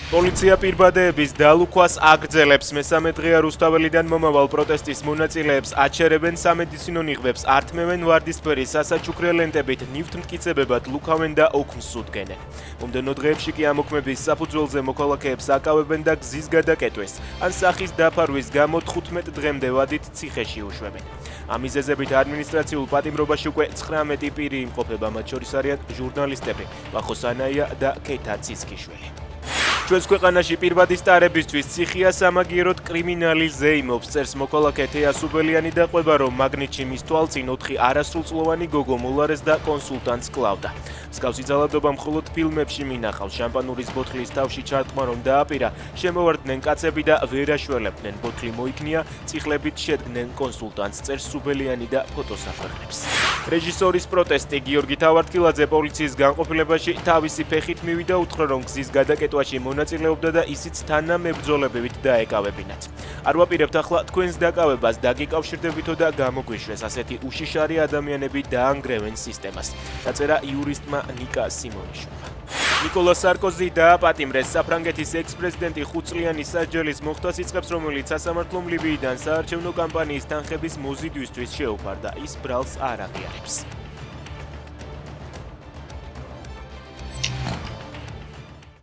პოლიცია პირბადეების დალუქვას აგრძელებს. მესამე დღეა რუსთაველიდან მომავალ პროტესტის მონაწილეებს აჩერებენ სამედიცინო ნიღბებს, ართმევენ ვარდისფერი სასაჩუქრე ლენტებით, ნივთმტკიცებებად ლუქავენ და ოქმს უდგენენ. მომდევნო დღეებში კი ამოქმების საფუძველზე მოქალაქეებს აკავებენ და გზის გადაკეტვას, ან სახის დაფარვის გამო 15 დღემდე ვადით ციხეში უშვებენ. ამ მიზეზებით ადმინისტრაციულ პატიმრობაში უკვე 19 პირი იმყოფება, მათ შორის არიან ჟურნალისტები ვახო სანაია და ქეთა ციცქიშვილი. ჩვენს ქვეყანაში პირბადის ტარებისთვის ციხეა სამაგიეროდ კრიმინალი ზეიმობს, წერს მოქალაქე თეა სუბელიანი და ყვება, რომ მაგნიტში მის თვალწინ 4 არასრულწლოვანი გოგო მოლარეს და კონსულტანტს კლავდა. მსგავსი ძალადობა მხოლოდ ფილმებში მინახავს. შამპანურის ბოთლის თავში ჩარტყმა რომ დააპირა, შემოვარდნენ კაცები და ვერ აშველებდნენ. ბოთლი მოიქნია, წიხლებით შედგნენ კონსულტანტს, წერს სუბელიანი და ფოტოს აქვეყნებს. რეჟისორის პროტესტი. გიორგი თავართკილაძე პოლიციის განყოფილებაში თავისი ფეხით მივიდა, უთხრა, რომ გზის გადაკეტვაში მონაწილეობდა და ისიც თანამებრძოლებებით დაეკავებინათ. არ ვაპირებთ ახლა თქვენს დაკავებას, დაგიკავშირდებითო და გამოგვიშვეს. ასეთი უშიშარი ადამიანები დაანგრევენ სისტემას. დაწერა იურისტმა ნიკა სიმონიშვილმა. ნიკოლას სარკოზი დააპატიმრეს. საფრანგეთის ექს-პრეზიდენტი 5 წლიანი სასჯელის მოხდას იწყებს, რომელიც სასამართლომ ლიბიიდან საარჩევნო კამპანიის თანხების მოზიდვისთვის შეუფარდა. ის ბრალს არ აღიარებს.